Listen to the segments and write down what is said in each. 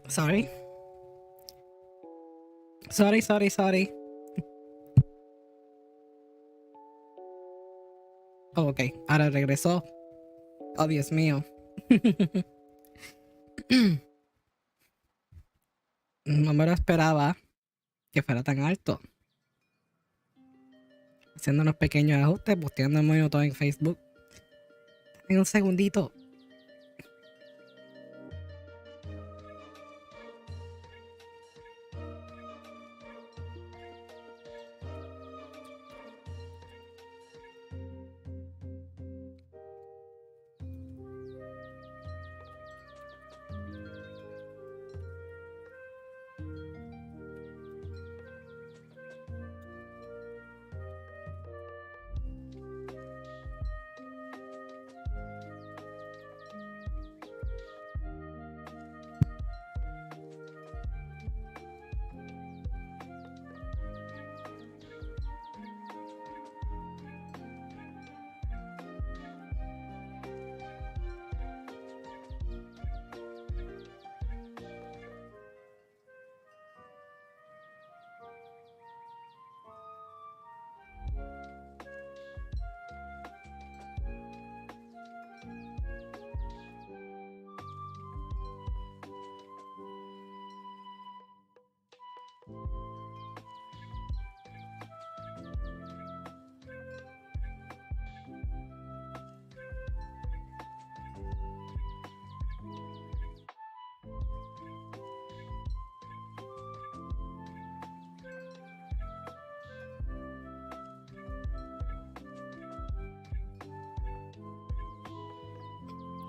Sorry. Sorry. Oh, ok. Ahora regresó. Oh, Dios mío. No me lo esperaba que fuera tan alto. Haciendo unos pequeños ajustes, posteando el minuto en Facebook. En un segundito.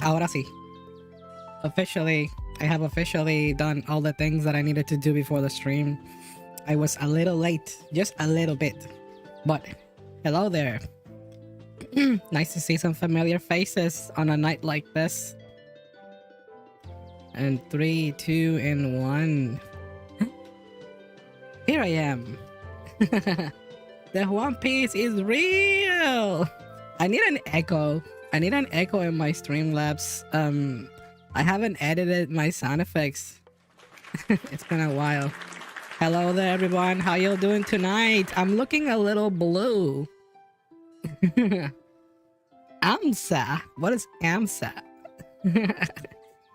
Ahora sí. I have officially done all the things that I needed to do before the stream. I was a little late, just a little bit. But hello there. Nice to see some familiar faces on a night like this. And 3, 2, and 1. Here I am. The One Piece is real. I need an echo. I need an echo in my Streamlabs. I haven't edited my sound effects. It's been a while. Hello there, everyone. How y'all doing tonight? I'm looking a little blue. AMSA. What is AMSA?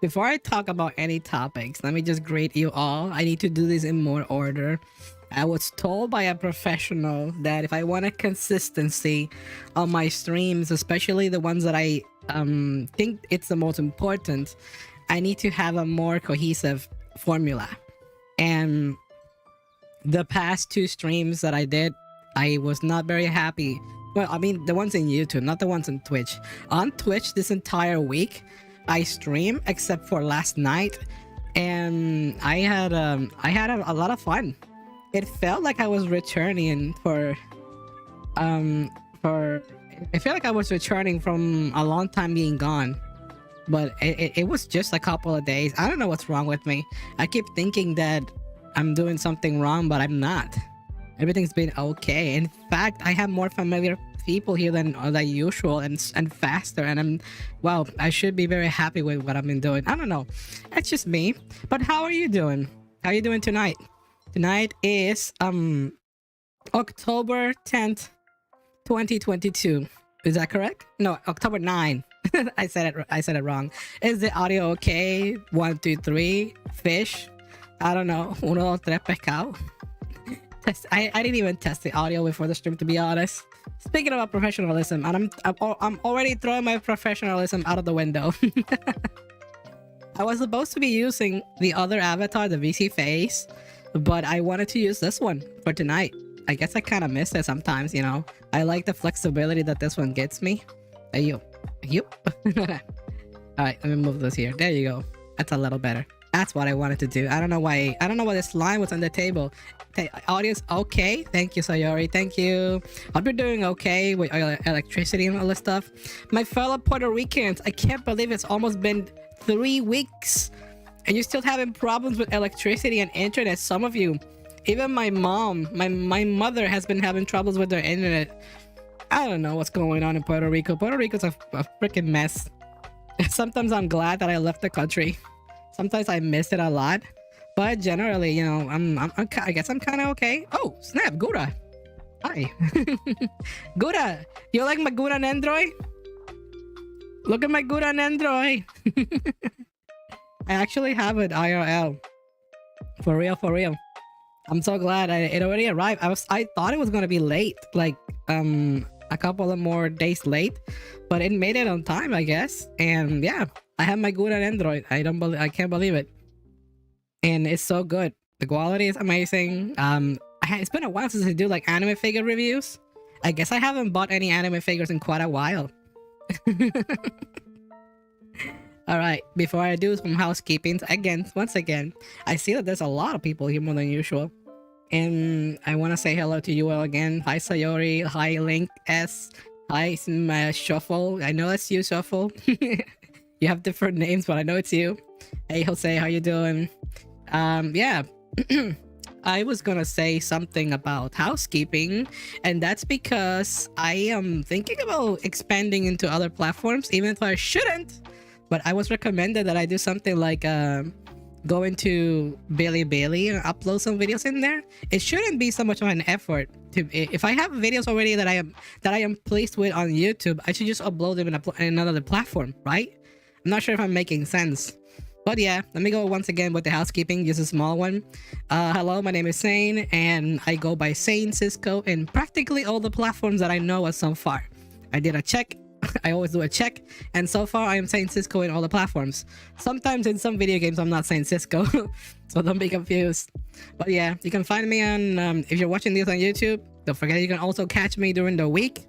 Before I talk about any topics, let me just greet you all. I need to do this in more order. I was told by a professional that if I want a consistency on my streams, especially the ones that I think it's the most important, I need to have a more cohesive formula. And the past 2 streams that I did, I was not very happy. Well, I mean, the ones in YouTube, not the ones on Twitch. On Twitch, this entire week, I stream except for last night, and I had a lot of fun. It felt like I was returning it felt like I was returning from a long time being gone, but it was just a couple of days. I don't know what's wrong with me. I keep thinking that I'm doing something wrong, but I'm not. Everything's been okay. In fact, I have more familiar people here than usual, and faster, and I should be very happy with what I've been doing. I don't know, it's just me. But how are you doing? How are you doing tonight? Tonight is October 10th, 2022. Is that correct? No, October 9. I said it wrong. Is the audio okay? 1, 2, 3 fish. I don't know. 1, 2, 3 pescado. I didn't even test the audio before the stream, to be honest. Speaking about professionalism, and I'm already throwing my professionalism out of the window. I was supposed to be using the other avatar, the VC face, but I wanted to use this one for tonight. I guess I kind of miss it sometimes, you know. I like the flexibility that this one gets me. Yup. All right, let me move this here. There you go. That's a little better. That's what I wanted to do. I don't know why. I don't know why this line was on the table. Audio's okay. Thank you, Sayori. Thank you. Hope you're doing okay with electricity and all this stuff. My fellow Puerto Ricans, I can't believe it's almost been 3 weeks and you're still having problems with electricity and internet. Some of you, even my mom, my mother has been having troubles with their internet. I don't know what's going on in Puerto Rico. Puerto Rico's a freaking mess. Sometimes I'm glad that I left the country. Sometimes I miss it a lot, but generally, you know, I guess I'm kind of okay. Oh, snap, Gura. Hi. Gura, you like my Gura Nendroid? Look at my Gura Nendroid. I actually have it IRL. For real. I'm so glad it already arrived. I thought it was gonna be late, like a couple of more days late, but it made it on time, I guess. And yeah, I have my good Android. I can't believe it. And it's so good. The quality is amazing. It's been a while since I do like anime figure reviews. I guess I haven't bought any anime figures in quite a while. All right, before I do some housekeeping, once again, I see that there's a lot of people here more than usual. And I want to say hello to you all again. Hi, Sayori. Hi, Link S. Hi, Shuffle. I know it's you, Shuffle. You have different names, but I know it's you. Hey, Jose, how you doing? Yeah. I was gonna say something about housekeeping, and that's because I am thinking about expanding into other platforms, even if I shouldn't. But I was recommended that I do something like go into Bilibili and upload some videos in there. It shouldn't be so much of an effort. If I have videos already that I am pleased with on YouTube, I should just upload them in another platform, right? I'm not sure if I'm making sense. But yeah, let me go once again with the housekeeping, just a small one. Hello, my name is Sane, and I go by Sane Cisco in practically all the platforms that I know as so far. I did a check. I always do a check, and so far I am saying Cisco in all the platforms. Sometimes in some video games I'm not saying Cisco, so don't be confused. But yeah, you can find me on, if you're watching this on YouTube, don't forget you can also catch me during the week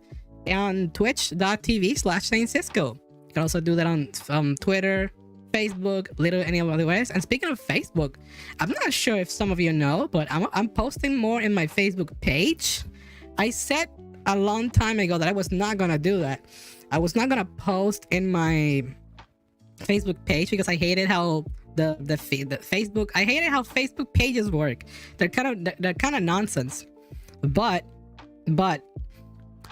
on twitch.tv/SaneCisco. You can also do that on Twitter, Facebook, literally any other ways. And speaking of Facebook, I'm not sure if some of you know, but I'm posting more in my Facebook page. I said a long time ago that I was not gonna do that. I was not gonna post in my Facebook page because I hated how the Facebook. I hated how Facebook pages work. They're kind of nonsense. But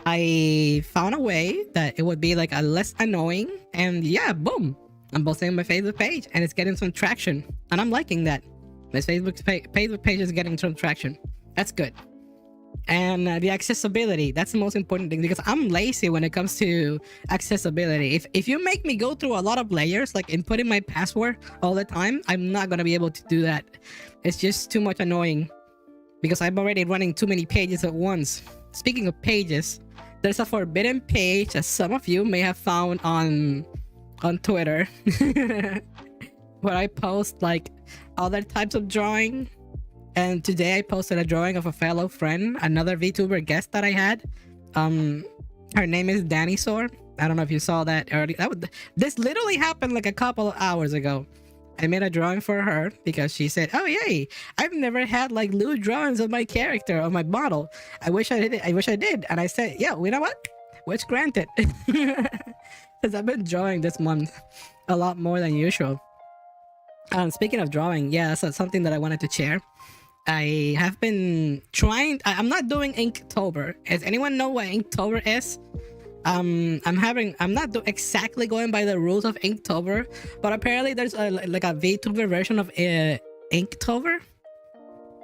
I found a way that it would be like a less annoying, and yeah, boom, I'm posting on my Facebook page and it's getting some traction, and I'm liking that. My Facebook page is getting some traction. That's good. And the accessibility, that's the most important thing, because I'm lazy when it comes to accessibility. If you make me go through a lot of layers, like inputting my password all the time, I'm not gonna be able to do that. It's just too much annoying, because I'm already running too many pages at once. Speaking of pages, there's a forbidden page that some of you may have found on Twitter where I post like other types of drawing. And today I posted a drawing of a fellow friend, another VTuber guest that I had. Her name is Danisaur. I don't know if you saw that earlier. This literally happened like a couple of hours ago. I made a drawing for her because she said, "Oh yay, I've never had like lewd drawings of my character or my model. I wish I did. I wish I did." And I said, "Yeah, you know what? Wish granted." Because I've been drawing this month a lot more than usual. Speaking of drawing, yeah, so something that I wanted to share. I have been trying. I'm not doing Inktober. Does anyone know what Inktober is? I'm not exactly going by the rules of Inktober, but apparently there's like a VTuber version of Inktober.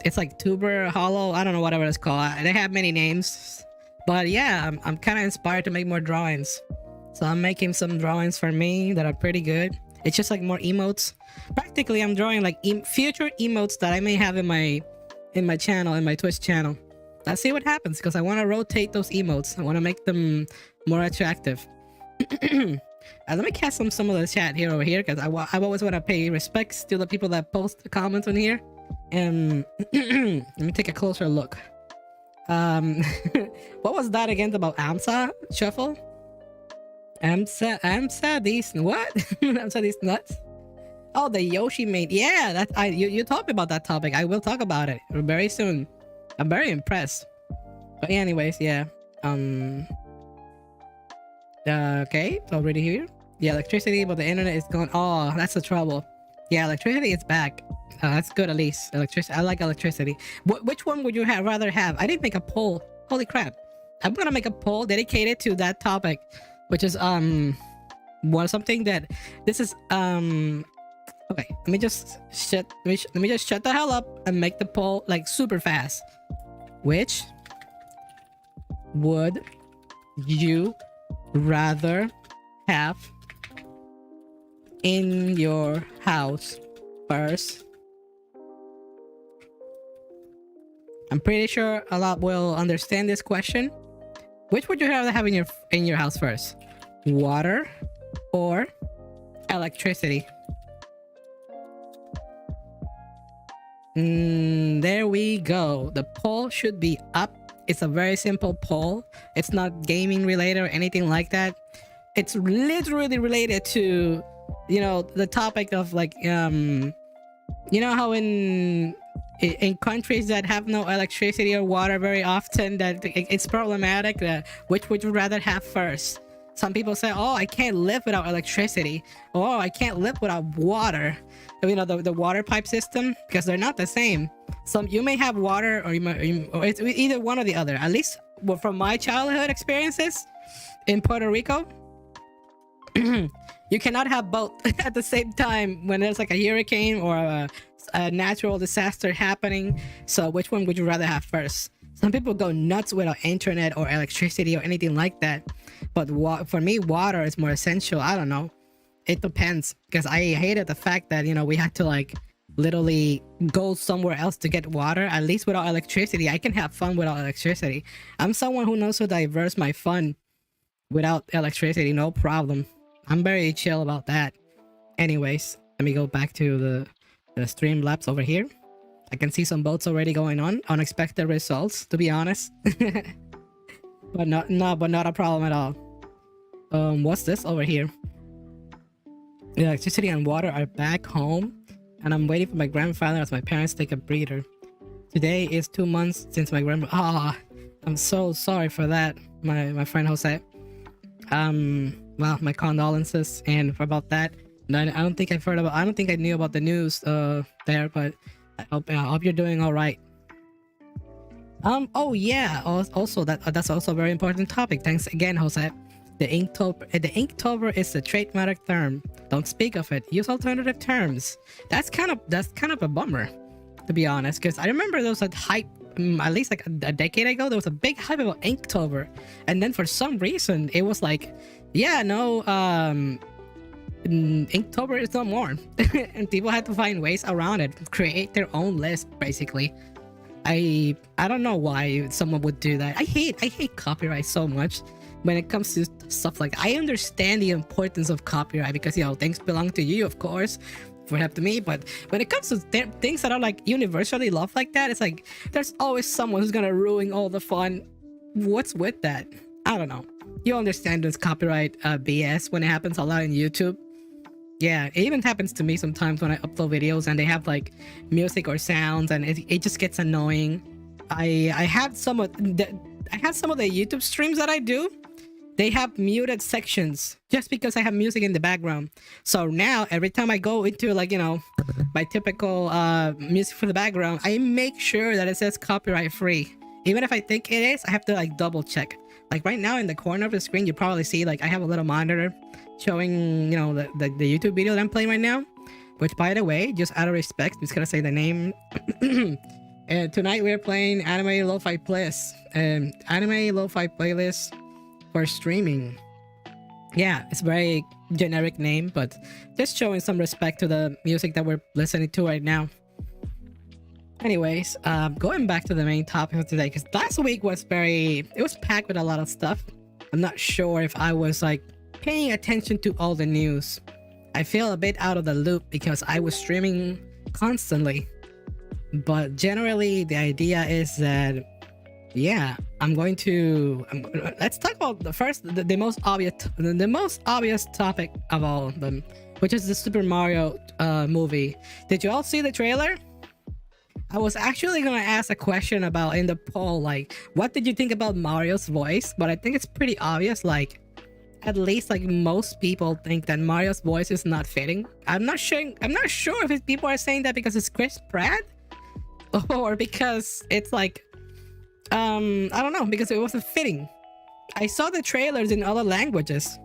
It's like Tuber, Hollow, I don't know, whatever it's called. They have many names, but yeah, I'm kind of inspired to make more drawings. So I'm making some drawings for me that are pretty good. It's just like more emotes. Practically, I'm drawing like future emotes that I may have in my channel, in my Twitch channel. Let's see what happens, because I want to rotate those emotes. I want to make them more attractive. Let me cast some of the chat here over here, because I always want to pay respects to the people that post the comments on here. And let me take a closer look. What was that again about AMSA shuffle? AMSA these what? AMSA these nuts? Oh, the Yoshi mate. Yeah, you told me about that topic. I will talk about it very soon. I'm very impressed. But anyways, yeah. Okay, it's already here. Yeah, electricity, but the internet is gone. Oh, that's the trouble. Yeah, electricity is back. That's good at least. Electricity. I like electricity. Which one would you rather have? I didn't make a poll. Holy crap! I'm gonna make a poll dedicated to that topic, which is something that this is Okay, let me just shut the hell up and make the poll like super fast. Which would you rather have in your house first? I'm pretty sure a lot will understand this question. Which would you rather have in your house first? Water or electricity? There we go. The poll should be up. It's a very simple poll. It's not gaming related or anything like that. It's literally related to, you know, the topic of like, you know how in countries that have no electricity or water very often, that it's problematic. Which would you rather have first? Some people say, "Oh, I can't live without electricity," or "Oh, I can't live without water." You know, the water pipe system, because they're not the same. You may have water, or or it's either one or the other. At least, well, from my childhood experiences in Puerto Rico, you cannot have both at the same time when there's like a hurricane or a natural disaster happening. So which one would you rather have first? Some people go nuts without internet or electricity or anything like that, but for me, water is more essential. I don't know, it depends, because I hated the fact that, you know, we had to like literally go somewhere else to get water. At least without electricity, I can have fun without electricity. I'm someone who knows to diverse my fun without electricity, no problem. I'm very chill about that. Anyways, let me go back to the Streamlabs over here. I can see some boats already going on. Unexpected results, to be honest. but not a problem at all. What's this over here? The electricity and water are back home, and I'm waiting for my grandfather as my parents take a breather. Today is 2 months since my grandpa. I'm so sorry for that, my friend Jose. Well, my condolences and about that. I don't think I've heard about. I don't think I knew about the news there, but I hope you're doing all right. Oh yeah. Also, that's also a very important topic. Thanks again, Jose. The Inktober is a trademark term. Don't speak of it. Use alternative terms. That's kind of a bummer, to be honest, because I remember there was a hype at least like a decade ago, there was a big hype about Inktober, and then for some reason it was like, yeah, no, Inktober is no more, and people had to find ways around it, create their own list basically. I don't know why someone would do that. I hate copyright so much when it comes to stuff like I understand the importance of copyright because, you know, things belong to you, of course, for help to me, but when it comes to things that are like universally loved like that, it's like there's always someone who's gonna ruin all the fun. What's with that? I don't know. You understand this copyright BS when it happens a lot in YouTube. Yeah, it even happens to me sometimes when I upload videos and they have like music or sounds, and it just gets annoying. I have some of the YouTube streams that I do. They have muted sections just because I have music in the background. So now every time I go into, like, you know, my typical music for the background, I make sure that it says copyright free. Even if I think it is, I have to like double check. Like right now in the corner of the screen, you probably see like I have a little monitor showing, you know, the YouTube video that I'm playing right now. Which, by the way, just out of respect, I'm just gonna say the name. And tonight we're playing Anime Lo-Fi Playlist. Anime Lo-Fi Playlist for streaming. Yeah, it's a very generic name, but just showing some respect to the music that we're listening to right now. Anyways, going back to the main topic of today, because last week was it was packed with a lot of stuff. I'm not sure if I was like paying attention to all the news. I feel a bit out of the loop because I was streaming constantly. But generally, the idea is that, yeah, let's talk about the most obvious topic of all of them, which is the Super Mario movie. Did you all see the trailer? I was actually gonna ask a question about in the poll, like, what did you think about Mario's voice? But I think it's pretty obvious, like, at least like most people think that Mario's voice is not fitting. I'm not sure if people are saying that because it's Chris Pratt or because it's like I don't know, because it wasn't fitting. I saw the trailers in other languages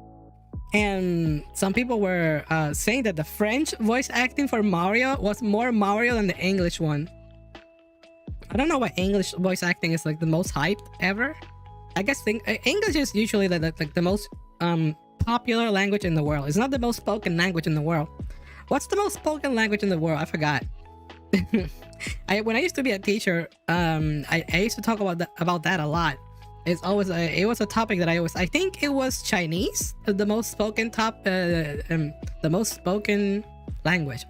and some people were saying that the French voice acting for Mario was more Mario than the English one. I don't know why English voice acting is like the most hyped ever. I guess English is usually like the most popular language in the world. It's not the most spoken language in the world. What's the most spoken language in the world? I forgot. When I used to be a teacher, I used to talk about that a lot. It's always it was a topic that I think it was Chinese, the most spoken the most spoken language,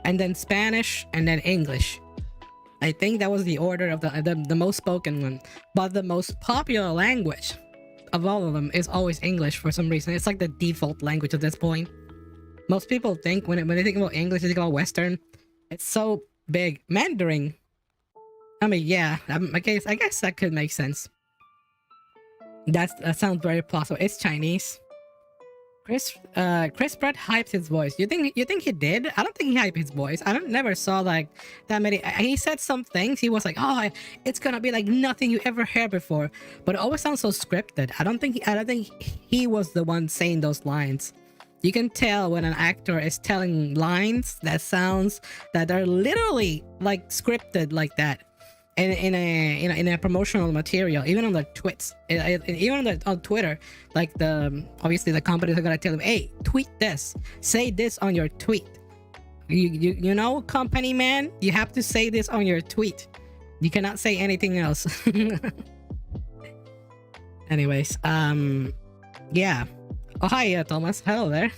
and then Spanish, and then English. I think that was the order of the most spoken one. But the most popular language of all of them is always English for some reason. It's like the default language at this point. Most people think when they think about English, they think about Western. It's so big. Mandarin. I mean, yeah. I guess that could make sense. That sounds very plausible. It's Chinese. Chris Pratt hyped his voice. You think he did? I don't think he hyped his voice. I never saw like that many. He said some things. He was like, "Oh, it's gonna be like nothing you ever heard before," but it always sounds so scripted. I don't think he was the one saying those lines. You can tell when an actor is telling lines that are literally like scripted like that. In a promotional material, even on the tweets, even on Twitter, like obviously the companies are gonna tell them, hey, tweet this, say this on your tweet. You know, company man, you have to say this on your tweet. You cannot say anything else. Anyways, yeah. Oh, hi, Thomas. Hello there.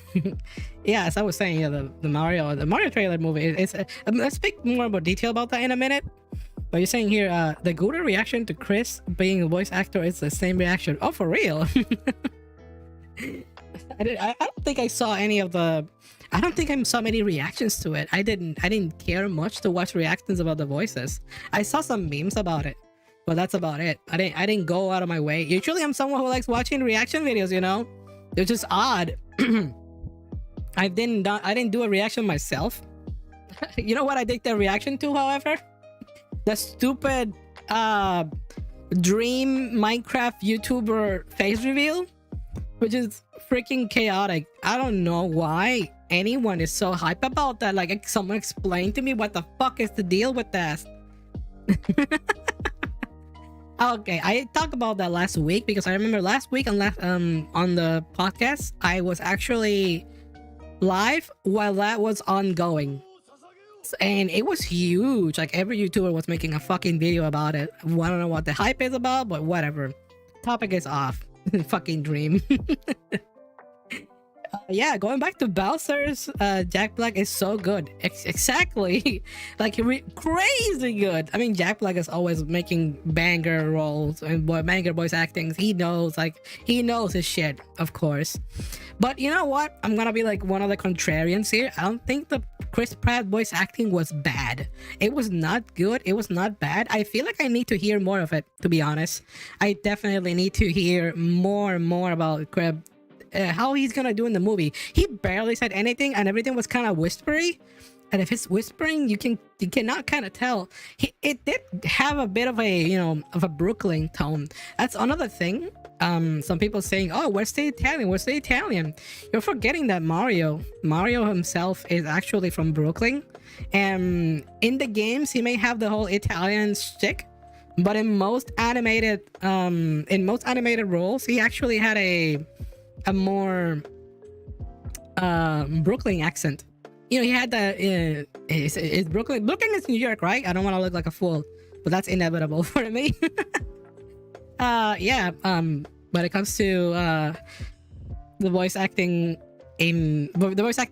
Yeah, as I was saying, yeah, the Mario trailer movie. Let's speak more about detail about that in a minute. But you're saying here, the good reaction to Chris being a voice actor is the same reaction. Oh, for real? I don't think I saw any of the. I don't think I saw many reactions to it. I didn't care much to watch reactions about the voices. I saw some memes about it, but that's about it. I didn't go out of my way. Usually, I'm someone who likes watching reaction videos. You know, they're just odd. I didn't do a reaction myself. You know what I did the reaction to, however? The stupid dream Minecraft YouTuber face reveal, which is freaking chaotic. I don't know why anyone is so hype about that. Like, someone explain to me what the fuck is the deal with that. Okay, I talked about that last week because I remember last week on on the podcast I was actually live while that was ongoing, and it was huge. Like every YouTuber was making a fucking video about it. I don't know what the hype is about, but whatever. Topic is off. Fucking dream. Yeah, going back to Bowser's, Jack Black is so good. Exactly. Like crazy good. I mean, Jack Black is always making banger roles and banger voice actings. He knows his shit, of course. But you know what? I'm gonna be like one of the contrarians here. I don't think the Chris Pratt voice acting was bad. It was not good. It was not bad. I feel like I need to hear more of it, to be honest. I definitely need to hear more about how he's gonna do in the movie. He barely said anything, and everything was kind of whispery. And if it's whispering, you cannot kind of tell. It did have a bit of a Brooklyn tone. That's another thing. Some people saying, "Oh, where's the Italian? Where's the Italian?" You're forgetting that Mario himself is actually from Brooklyn, and in the games he may have the whole Italian shtick, but in most animated roles, he actually had a more Brooklyn accent. You know, he had the is Brooklyn is New York, right? I don't want to look like a fool, but that's inevitable for me. Yeah, when it comes to the voice acting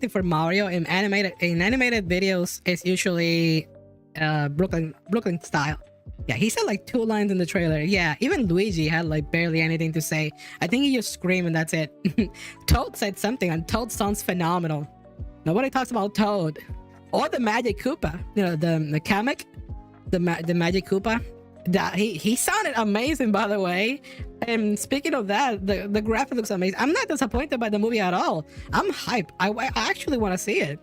for Mario in animated videos is usually Brooklyn style. Yeah, he said like 2 lines in the trailer. Yeah, even Luigi had like barely anything to say. I think he just screamed and that's it. Toad said something, and Toad sounds phenomenal. Nobody talks about Toad or the Magic Koopa. You know, the Kamek, the Magic Koopa. That he sounded amazing, by the way. And speaking of that, the graphic looks amazing. I'm not disappointed by the movie at all. I'm hyped. I actually want to see it.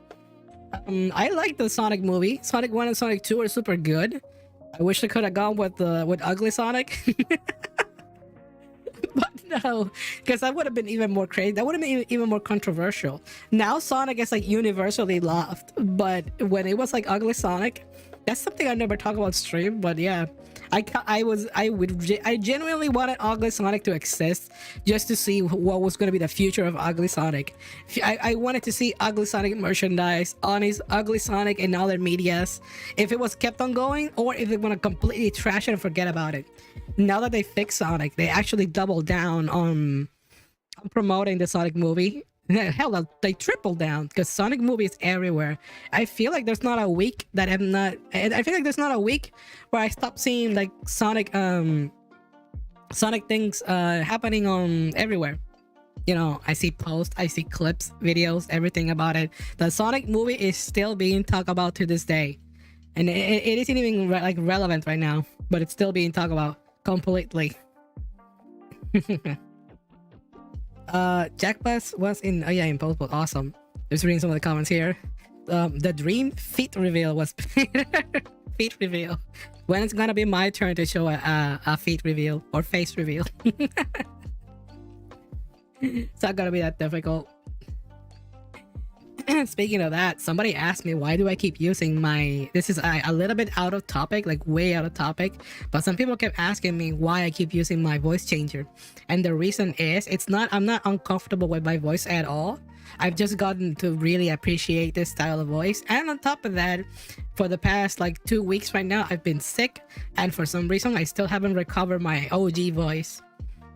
I like the Sonic movie. Sonic 1 and Sonic 2 are super good. I wish I could have gone with Ugly Sonic. But no, because that would have been even more crazy. That would have been even more controversial. Now Sonic is like universally loved, but when it was like Ugly Sonic, that's something I never talk about stream. But yeah, I genuinely wanted Ugly Sonic to exist just to see what was going to be the future of Ugly Sonic. I wanted to see Ugly Sonic merchandise on his Ugly Sonic and other medias, if it was kept on going or if they want to completely trash it and forget about it. Now that they fixed Sonic, they actually doubled down on promoting the Sonic movie. Hell, they tripled down because Sonic movie is everywhere. I feel like there's not a week that I feel like there's not a week where I stop seeing like Sonic things happening on everywhere. You know, I see posts, I see clips, videos, everything about it. The Sonic movie is still being talked about to this day, and it isn't even relevant right now, but it's still being talked about completely. Jack Bass was in in post, but awesome. Just reading some of the comments here. The dream feet reveal was feet reveal. When it's gonna be my turn to show a feet reveal or face reveal? It's not gonna be that difficult. Speaking of that, somebody asked me why do I keep using my, this is a little bit out of topic, like way out of topic, but some people kept asking me why I keep using my voice changer, and the reason is I'm not uncomfortable with my voice at all. I've just gotten to really appreciate this style of voice, and on top of that, for the past like 2 weeks right now I've been sick, and for some reason I still haven't recovered my OG voice.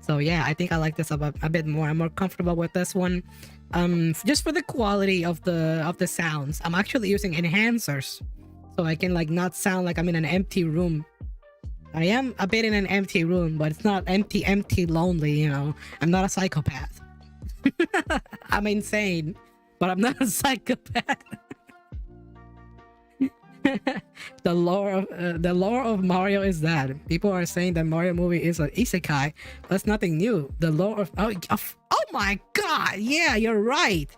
So yeah, I think I like this a bit more. I'm more comfortable with this one. Just for the quality of the sounds, I'm actually using enhancers, so I can like not sound like I'm in an empty room. I am a bit in an empty room, but it's not empty lonely, you know. I'm not a psychopath. I'm insane, but I'm not a psychopath. The lore of Mario is that people are saying that Mario movie is an isekai. That's nothing new. The lore of oh my god, yeah, you're right.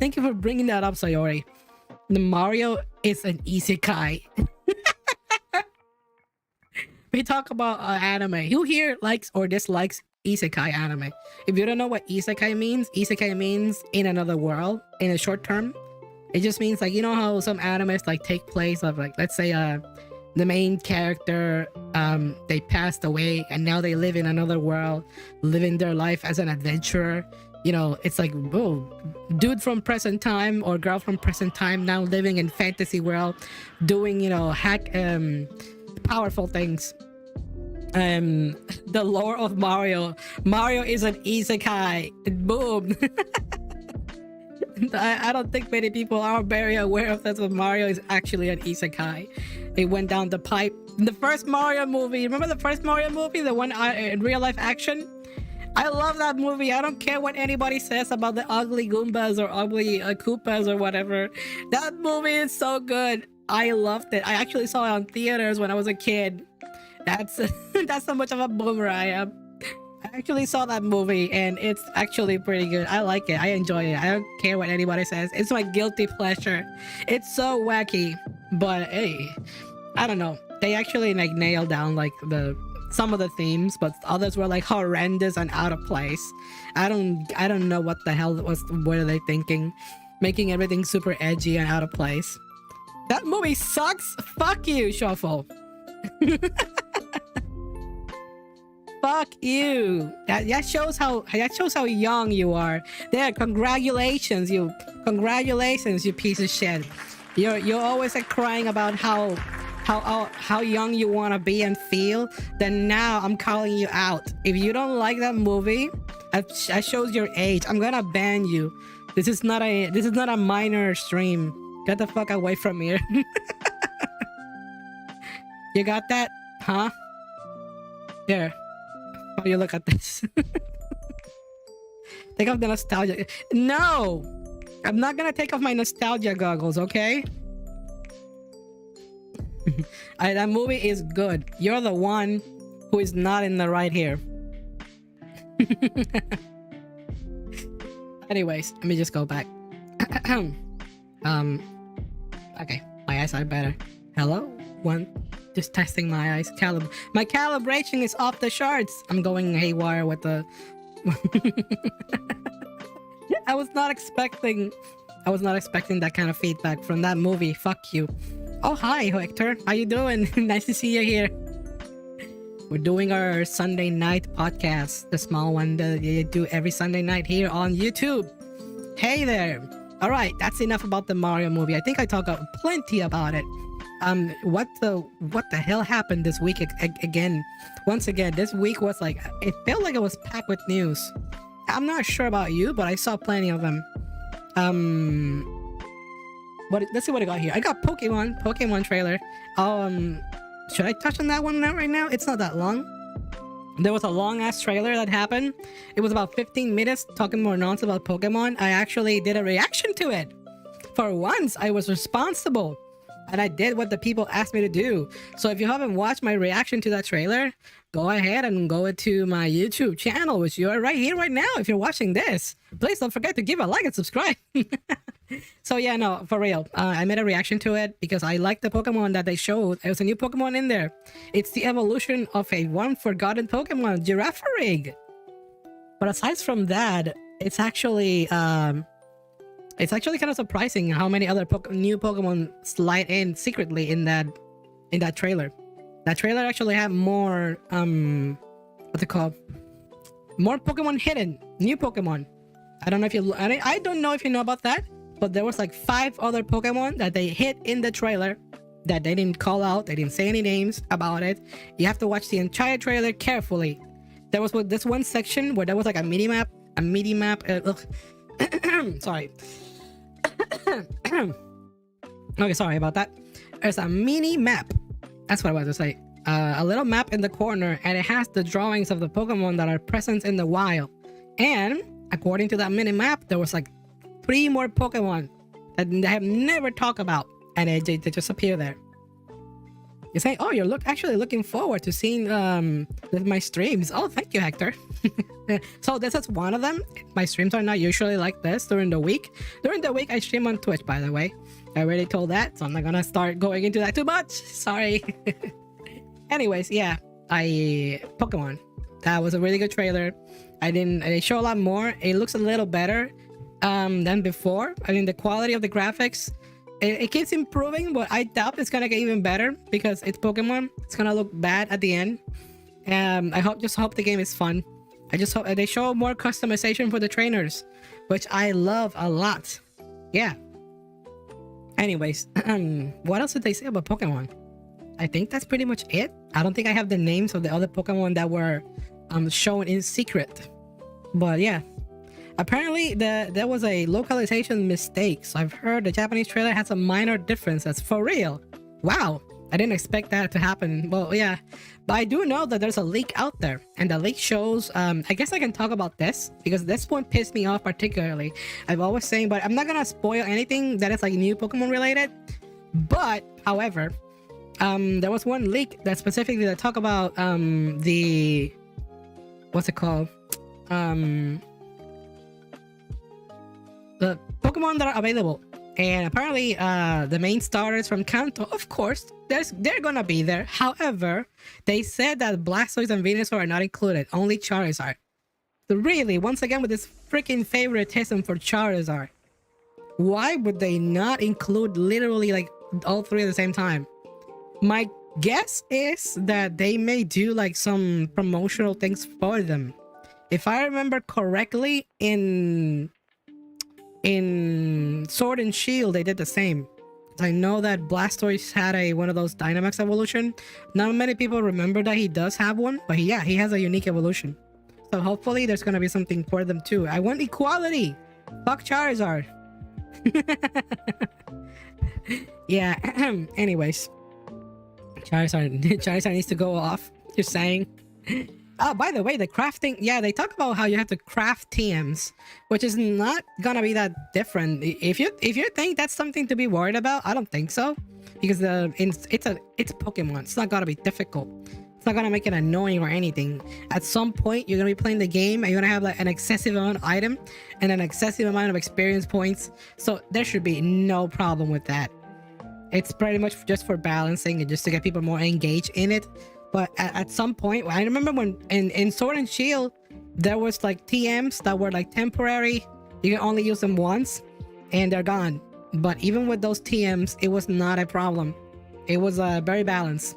Thank you for bringing that up, Sayori. The Mario is an isekai. We talk about anime. Who here likes or dislikes isekai anime? If you don't know what isekai means in another world, in a short term. It just means like, you know how some animes like take place of like, let's say the main character, they passed away and now they live in another world, living their life as an adventurer. You know, it's like, whoa, dude from present time or girl from present time now living in fantasy world, doing, you know, powerful things. The lore of Mario is an isekai. Boom. I don't think many people are very aware of that, but Mario is actually an isekai. It went down the pipe. The first Mario movie, remember the first Mario movie, the one in real life action? I love that movie. I don't care what anybody says about the ugly Goombas or ugly Koopas or whatever. That movie is so good. I loved it. I actually saw it on theaters when I was a kid. That's how much of a boomer I am. I actually saw that movie and it's actually pretty good. I like it. I enjoy it. I don't care what anybody says. It's my guilty pleasure. It's so wacky, but hey, I don't know. They actually like nailed down like some of the themes, but others were like horrendous and out of place. I don't know what the hell what are they thinking, making everything super edgy and out of place. That movie sucks. Fuck you, Shuffle. Fuck you. That shows how young you are. There, congratulations, you piece of shit. You're always like crying about how young you want to be and feel. Then now I'm calling you out. If you don't like that movie, that shows your age. I'm gonna ban you. This is not a minor stream. Get the fuck away from here. You got that? Huh? There. How you look at this? Take off the nostalgia. No! I'm not gonna take off my nostalgia goggles, okay? That movie is good. You're the one who is not in the right here. Anyways, let me just go back. Okay, my eyes are better. Hello? Just testing my eyes. My calibration is off the charts. I'm going haywire with the... I was not expecting that kind of feedback from that movie. Fuck you. Oh, hi, Hector. How you doing? Nice to see you here. We're doing our Sunday night podcast. The small one that you do every Sunday night here on YouTube. Hey there. All right, that's enough about the Mario movie. I think I talked plenty about it. What the hell happened this week again? Once again, this week was like, it felt like it was packed with news. I'm not sure about you, but I saw plenty of them. Let's see what I got here. I got Pokemon trailer. Should I touch on that one right now? It's not that long. There was a long ass trailer that happened. It was about 15 minutes talking more nonsense about Pokemon. I actually did a reaction to it. For once, I was responsible. And I did what the people asked me to do. So if you haven't watched my reaction to that trailer, go ahead and go to my YouTube channel, which you are right here, right now. If you're watching this, please don't forget to give a like and subscribe. So yeah, no, for real. I made a reaction to it because I liked the Pokemon that they showed. There was a new Pokemon in there. It's the evolution of a one forgotten Pokemon, Girafarig. But aside from that, it's actually kind of surprising how many other new Pokemon slide in secretly in that trailer. That trailer actually had more what's it called? More Pokemon hidden, new Pokemon. I don't know if you know about that, but there was like 5 other Pokemon that they hid in the trailer that they didn't call out. They didn't say any names about it. You have to watch the entire trailer carefully. There was this one section where there was like a mini map. Sorry. Okay, sorry about that. There's a mini map. That's what I wanted to say. A little map in the corner, and it has the drawings of the Pokemon that are present in the wild. And according to that mini map, there was like 3 more Pokemon that they have never talked about, and they just appear there. You say, oh, you're actually looking forward to seeing my streams. Oh, thank you, Hector. So this is one of them. My streams are not usually like this during the week. During the week, I stream on Twitch, by the way. I already told that, so I'm not gonna start going into that too much. Sorry. Anyways, yeah, Pokemon. That was a really good trailer. They show a lot more. It looks a little better than before. I mean, the quality of the graphics it keeps improving, but I doubt it's gonna get even better because it's Pokemon. It's gonna look bad at the end. I just hope the game is fun. I just hope they show more customization for the trainers, which I love a lot. Yeah. Anyways, what else did they say about Pokemon? I think that's pretty much it. I don't think I have the names of the other Pokemon that were shown in secret. But yeah, apparently there was a localization mistake. So I've heard the Japanese trailer has a minor difference. That's for real. Wow, I didn't expect that to happen. Well, yeah, but I do know that there's a leak out there, and the leak shows. I guess I can talk about this because this one pissed me off particularly. I've always saying, but I'm not gonna spoil anything that is like new Pokemon related. But however, there was one leak that specifically that talk about the what's it called? The Pokemon that are available, and apparently the main starters from Kanto, of course, they're gonna be there. However, they said that Blastoise and Venusaur are not included, only Charizard. So really, once again with this freaking favoritism for Charizard, why would they not include literally like all three at the same time? My guess is that they may do like some promotional things for them. If I remember correctly, in Sword and Shield they did the same. I know that Blastoise had one of those Dynamax evolution. Not many people remember that he does have one, but he has a unique evolution. So hopefully there's gonna be something for them too. I want equality. Fuck Charizard. Yeah. Anyways, Charizard needs to go off. Just saying. Oh, by the way, the crafting, yeah, they talk about how you have to craft TMs, which is not gonna be that different. If you think that's something to be worried about, I don't think so, because it's Pokemon. It's not gonna be difficult. It's not gonna make it annoying or anything. At some point, you're gonna be playing the game and you're gonna have like an excessive amount of item and an excessive amount of experience points. So there should be no problem with that. It's pretty much just for balancing and just to get people more engaged in it. But at some point, I remember when in Sword and Shield, there was like TMs that were like temporary. You can only use them once and they're gone. But even with those TMs, it was not a problem. It was very balanced.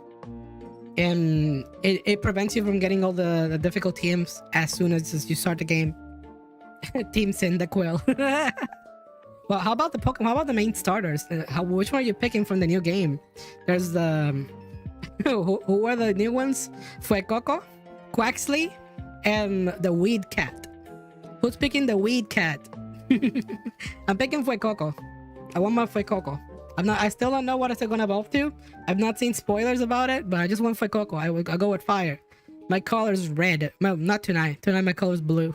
And it prevents you from getting all the difficult TMs as soon as you start the game. Team Cyndaquil. Well, how about the Pokemon? How about the main starters? Which one are you picking from the new game? There's the... who are the new ones? Fuecoco, Quaxley, and the Weed Cat. Who's picking the Weed Cat? I'm picking Fuecoco. I want my Fuecoco. I still don't know what it's gonna evolve to. I've not seen spoilers about it, but I just want Fuecoco. I'll go with fire. My color is red. No, not tonight. Tonight my color is blue.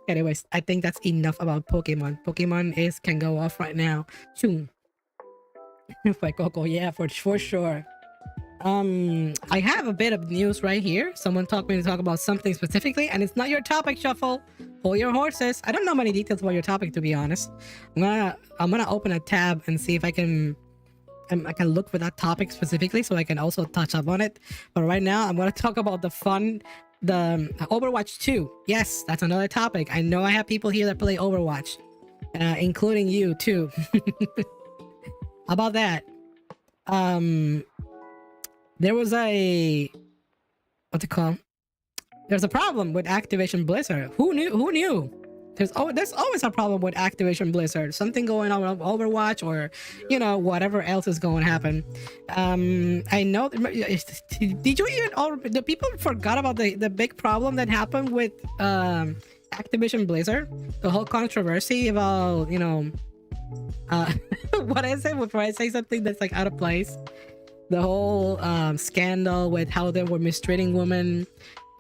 Anyways, I think that's enough about Pokemon. Pokemon can go off right now. Choom. Fuecoco, yeah, for sure. I have a bit of news right here. Someone told me to talk about something specifically, and it's not your topic, Shuffle. Hold your horses. I don't know many details about your topic, to be honest. I'm gonna open a tab and see if I can look for that topic specifically, so I can also touch up on it. But right now, I'm gonna talk about the Overwatch 2. Yes, that's another topic. I know I have people here that play Overwatch, including you too. How about that? There was what's it called? There's a problem with Activision Blizzard. Who knew? There's always a problem with Activision Blizzard. Something going on with Overwatch, or whatever else is going to happen. I know. Did you even? The people forgot about the big problem that happened with Activision Blizzard. The whole controversy about what is it before I say something that's like out of place? The whole scandal with how they were mistreating women,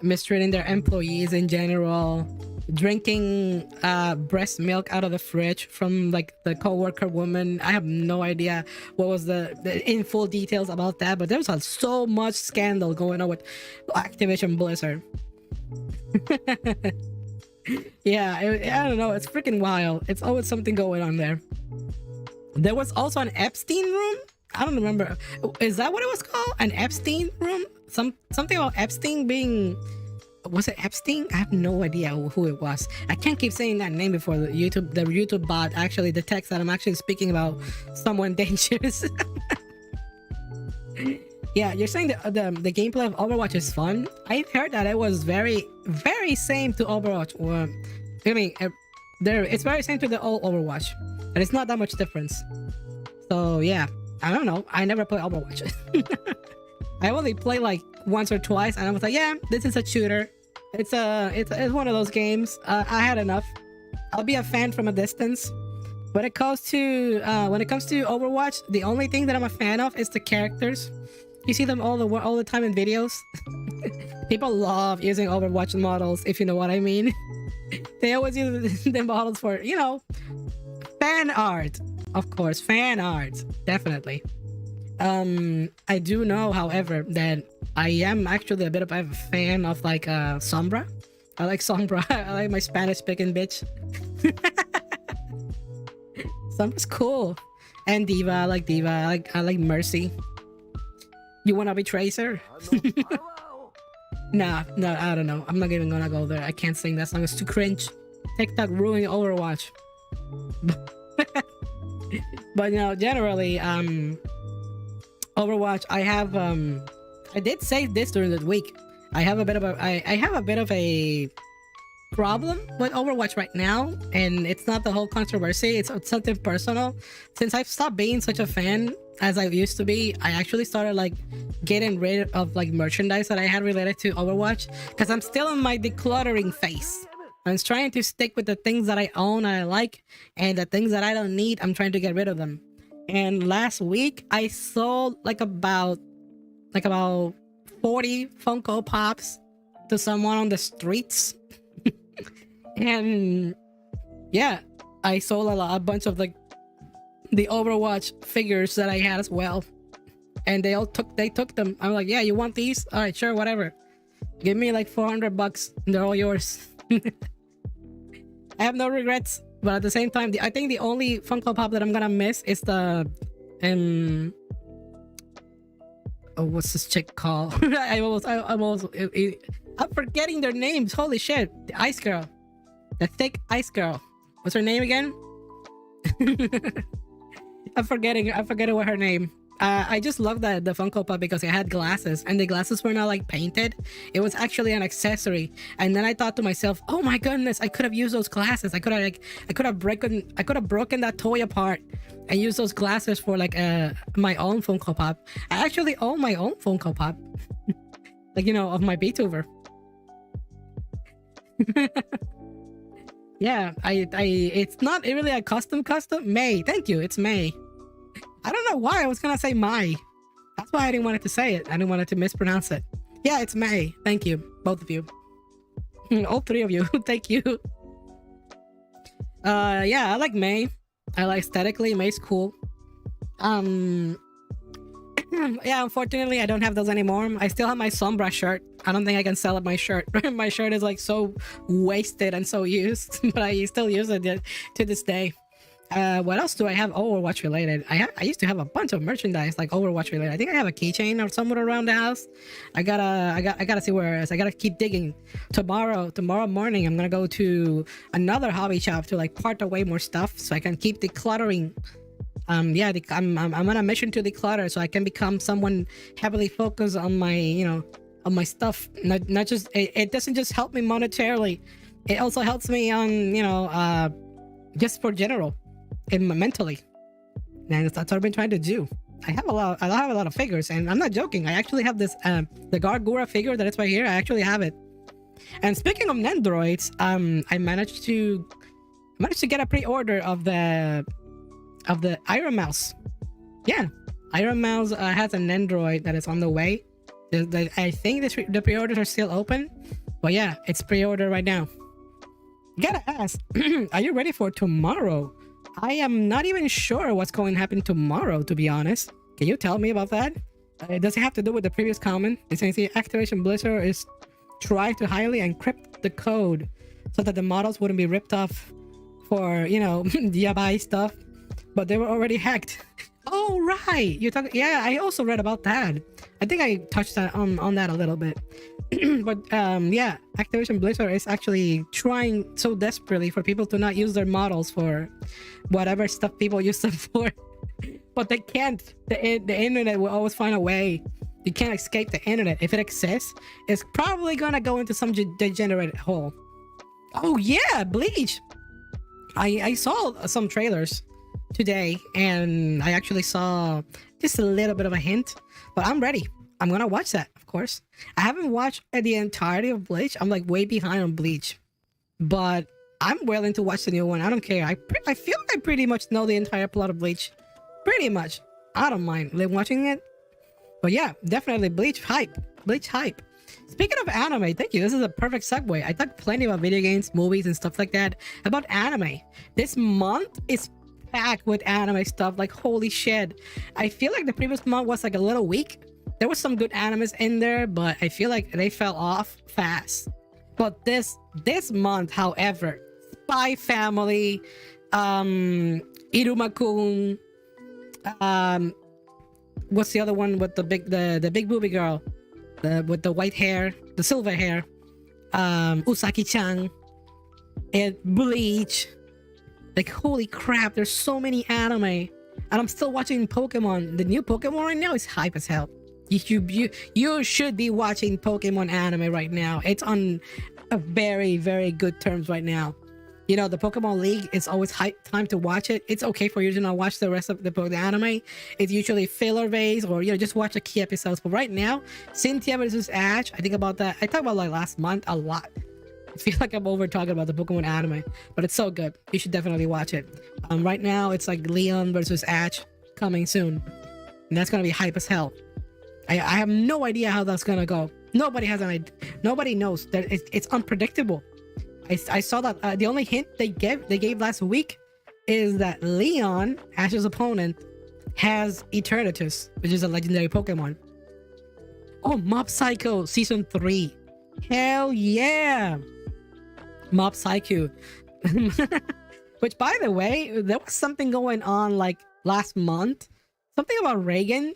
mistreating their employees in general, drinking breast milk out of the fridge from like the co-worker woman. I have no idea what was the in full details about that, but there was so much scandal going on with Activision Blizzard. Yeah, I don't know. It's freaking wild. It's always something going on there. There was also an Epstein room. I don't remember. Is that what it was called? An Epstein room? Something about Epstein being was it Epstein? I have no idea who it was. I can't keep saying that name before the YouTube bot actually detects that I'm actually speaking about someone dangerous. Yeah, you're saying the gameplay of Overwatch is fun. I heard that it was very same to Overwatch. Or I mean, it's very same to the old Overwatch, and it's not that much difference. So yeah, I don't know. I never play Overwatch. I only play like once or twice, and I was like, yeah, this is a shooter. It's one of those games. I had enough. I'll be a fan from a distance. When it comes to Overwatch, the only thing that I'm a fan of is the characters. You see them all the time in videos. People love using Overwatch models, if you know what I mean. They always use the models for, you know, fan art. Of course, fan art, definitely. I do know, however, that I am actually a bit of a fan of like Sombra. I like Sombra. I like my Spanish speaking bitch. Sombra's cool. And Diva, I like Diva. I like Mercy. You wanna be Tracer? Nah, no, I don't know. I'm not even gonna go there. I can't sing that song. It's too cringe. TikTok ruining Overwatch. But you know, generally, Overwatch, I have I did say this during the week. I have a bit of a problem with Overwatch right now, and it's not the whole controversy, it's something personal. Since I've stopped being such a fan as I used to be, I actually started like getting rid of like merchandise that I had related to Overwatch, because I'm still in my decluttering phase. I'm trying to stick with the things that I own and I like, and the things that I don't need, I'm trying to get rid of them. And last week I sold like about 40 Funko Pops to someone on the streets. And yeah, I sold a bunch of like the Overwatch figures that I had as well, and they took them. I'm like, yeah, you want these? All right, sure, whatever. Give me like $400 and they're all yours. I have no regrets, but at the same time, I think the only Funko Pop that I'm gonna miss is the what's this chick called? I'm forgetting their names. Holy shit! The ice girl, the thick ice girl. What's her name again? I'm forgetting what her name. I just love the Funko Pop because it had glasses, and the glasses were not like painted. It was actually an accessory. And then I thought to myself, oh my goodness, I could have used those glasses. I could have broken that toy apart and used those glasses for like my own Funko Pop. I actually own my own Funko Pop. Like, you know, of my VTuber. Yeah, it's not really a custom. May, thank you, it's May. I don't know why I was gonna say Mai. That's why I didn't want it to say it. I didn't want it to mispronounce it. Yeah, it's May. Thank you, both of you. All three of you. Thank you. Yeah, I like May. I like aesthetically, May's cool. Yeah, unfortunately I don't have those anymore. I still have my Sombra shirt. I don't think I can sell it, my shirt. My shirt is like so wasted and so used, but I still use it to this day. What else do I have Overwatch related? I used to have a bunch of merchandise like Overwatch related. I think I have a keychain or somewhere around the house. I gotta see where it is. I gotta keep digging. Tomorrow morning I'm gonna go to another hobby shop to like part away more stuff so I can keep decluttering. Yeah, I'm on a mission to declutter so I can become someone heavily focused on my, you know, on my stuff. Not just it doesn't just help me monetarily. It also helps me on, you know, just for general. Mentally, and that's what I've been trying to do. I have a lot of figures, and I'm not joking. I actually have this the Gargura figure that is right here. I actually have it. And speaking of Nendroids, I managed to get a pre-order of the Iron Mouse. Yeah, Iron Mouse has a Nendroid that is on the way. I think the pre-orders are still open, but yeah, it's pre-order right now. Gotta ask, are you ready for tomorrow? I am not even sure what's going to happen tomorrow, to be honest. Can you tell me about that? Does it have to do with the previous comment? It says the Activation Blizzard is trying to highly encrypt the code so that the models wouldn't be ripped off for, you know, yabai stuff, but they were already hacked. Oh, right. You're talking. Yeah, I also read about that. I think I touched on that a little bit. But yeah, Activision Blizzard is actually trying so desperately for people to not use their models for whatever stuff people use them for. But they can't. The internet will always find a way. You can't escape the internet. If it exists, it's probably gonna go into some degenerate hole. Oh yeah, Bleach. I saw some trailers today, and I actually saw just a little bit of a hint. But I'm ready. I'm gonna watch that, of course. I haven't watched the entirety of Bleach. I'm like way behind on Bleach, but I'm willing to watch the new one. I don't care. I feel like I pretty much know the entire plot of Bleach. Pretty much. I don't mind watching it. But yeah, definitely Bleach hype. Bleach hype. Speaking of anime, thank you. This is a perfect segue. I talked plenty about video games, movies, and stuff like that. About anime. This month is packed with anime stuff. Like, holy shit. I feel like the previous month was like a little weak. There was some good animes in there, but I feel like they fell off fast. But this month, however, Spy Family, Iruma-kun, what's the other one with the big booby girl, with the white hair, the silver hair, Usaki-chan, and Bleach. Like, holy crap, there's so many anime, and I'm still watching Pokemon. The new Pokemon right now is hype as hell. You should be watching Pokemon anime right now. It's on a very, very good terms right now. You know, the Pokemon League is always hype time to watch it. It's okay for you to not watch the rest of the anime. It's usually filler based, or you know, just watch the key episodes. But right now, Cynthia versus Ash, I think about that. I talked about like last month a lot. I feel like I'm over talking about the Pokemon anime, but it's so good. You should definitely watch it. Right now it's like Leon versus Ash coming soon, and that's gonna be hype as hell. I have no idea how that's gonna go. Nobody has an idea. Nobody knows. That it's unpredictable. I saw that the only hint they gave last week is that Leon, Ash's opponent, has Eternatus, which is a legendary Pokemon. Oh, Mob Psycho Season 3. Hell yeah! Mob Psycho. Which, by the way, there was something going on like last month. Something about Reagan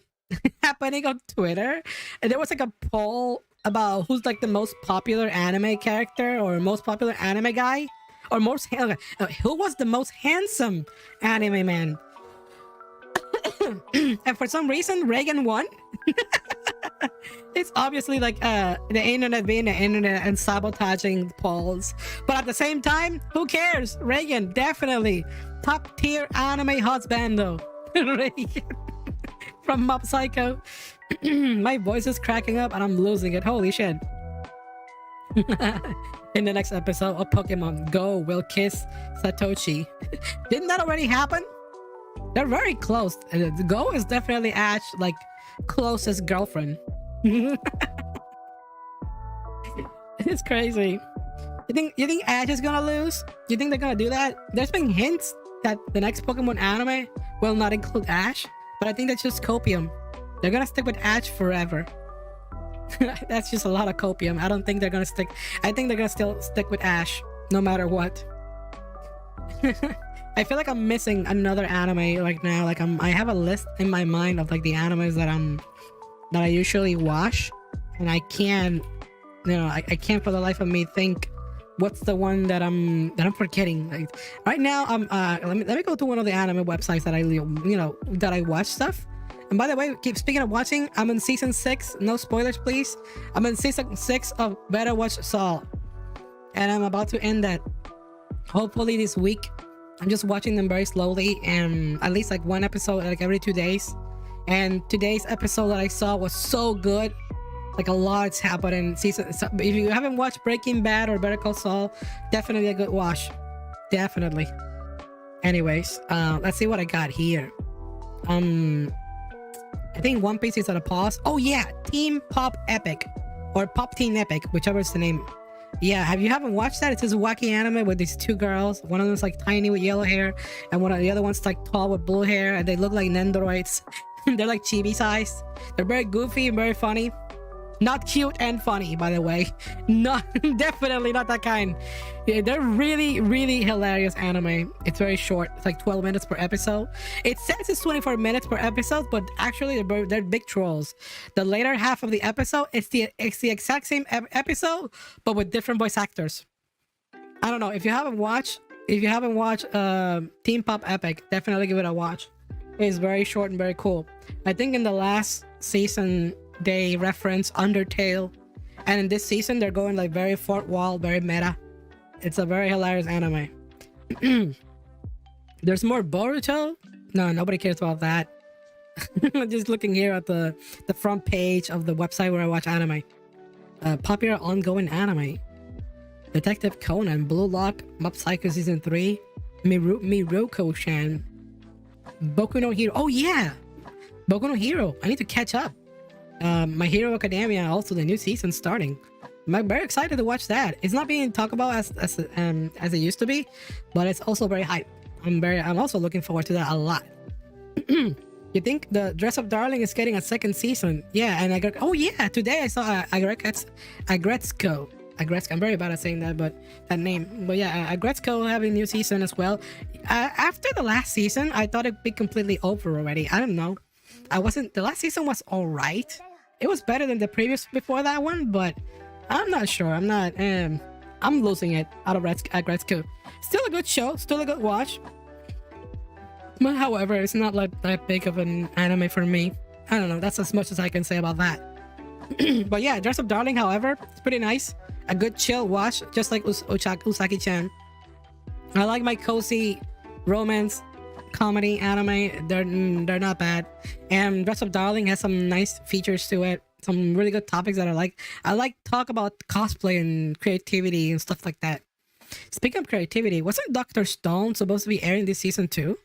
happening on Twitter. And there was like a poll about who's like the most popular anime character or most popular anime guy, or who was the most handsome anime man. And for some reason Reagan won. It's obviously like the internet being the internet and sabotaging polls, but at the same time, who cares? Reagan, definitely top tier anime husbando. Reagan from Mob Psycho. My voice is cracking up and I'm losing it. Holy shit. In the next episode of Pokemon Go will kiss Satoshi. Didn't that already happen? They're very close. Go is definitely Ash like closest girlfriend. It's crazy. You think Ash is gonna lose? You think they're gonna do that? There's been hints that the next Pokemon anime will not include Ash, but I think that's just copium. They're gonna stick with Ash forever. That's just a lot of copium. I don't think they're gonna stick. I think they're gonna still stick with Ash no matter what. I feel like I'm missing another anime right now. Like I have a list in my mind of like the animes that I usually watch, and I can't, you know, I can't for the life of me think what's the one that I'm forgetting. Like right now, let me go to one of the anime websites that I watch stuff. And by the way, speaking of watching, I'm in season 6. No spoilers, please. I'm in season 6 of Better Watch Saul, and I'm about to end that. Hopefully this week. I'm just watching them very slowly, and at least like one episode like every 2 days. And today's episode that I saw was so good. Like a lot's happening. Season. So if you haven't watched Breaking Bad or Better Call Saul, definitely a good watch. Definitely. Anyways, let's see what I got here. I think One Piece is at a pause. Oh yeah, Team Pop Epic, or Pop Teen Epic, whichever is the name. Yeah, if you haven't watched that, it's this wacky anime with these two girls. One of them's like tiny with yellow hair, and one of the other one's like tall with blue hair, and they look like Nendoroids. They're like chibi sized. They're very goofy and very funny. Not cute and funny, by the way. Not definitely not that kind. Yeah, they're really, really hilarious anime. It's very short. It's like 12 minutes per episode. It says it's 24 minutes per episode, but actually they're big trolls. The later half of the episode, it's the exact same episode, but with different voice actors. I don't know if you haven't watched Teen Pop Epic, definitely give it a watch. It's very short and very cool. I think in the last season they reference Undertale, and in this season they're going like very fourth wall, very meta. It's a very hilarious anime. There's more Boruto. No, nobody cares about that. Just looking here at the front page of the website where I watch anime. Popular ongoing anime: Detective Conan, Blue Lock, Mob Psycho Season 3, Miruko-chan, Boku no Hero. Oh yeah, Boku no Hero. I need to catch up. My Hero Academia, also the new season starting. I'm very excited to watch that. It's not being talked about as it used to be, but it's also very hype. I'm also looking forward to that a lot. You think the Dress Up Darling is getting a second season? Yeah, and today I saw Agretzko. I'm very bad at saying that name. But yeah, Agretzko having a new season as well. After the last season, I thought it'd be completely over already. I don't know. The last season was alright. It was better than the previous before that one, but I'm not sure. I'm losing it out of Agretzko. Still a good show, still a good watch. But however, it's not like that big of an anime for me. I don't know, that's as much as I can say about that. But yeah, Dress Up Darling, however, it's pretty nice. A good chill watch, just like Usagi-chan. I like my cozy romance comedy anime. They're not bad. And Dress Up Darling has some nice features to it. Some really good topics that I like. I like talk about cosplay and creativity and stuff like that. Speaking of creativity, wasn't Dr. Stone supposed to be airing this season too?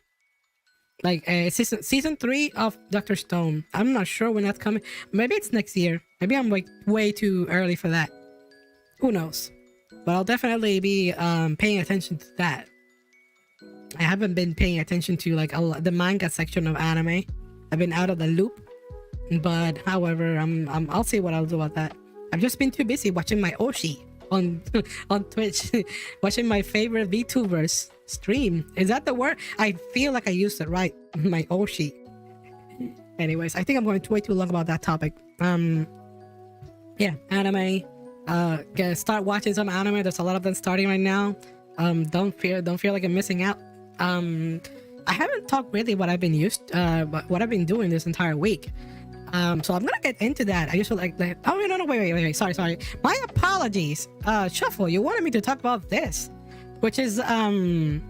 Like season 3 of Dr. Stone. I'm not sure when that's coming. Maybe it's next year. Maybe I'm like way too early for that. Who knows? But I'll definitely be paying attention to that. I haven't been paying attention to like the manga section of anime. I've been out of the loop. But however, I'll see what I'll do about that. I've just been too busy watching my Oshi on Twitch, watching my favorite VTubers stream. Is that the word? I feel like I used it right. My Oshi. Anyways, I think I'm going way too long about that topic. Yeah, anime. Start watching some anime. There's a lot of them starting right now. Don't feel like I'm missing out. I haven't talked really what I've been doing this entire week. So I'm gonna get into that. I used to like oh no, wait, sorry. My apologies. Shuffle, you wanted me to talk about this, which is the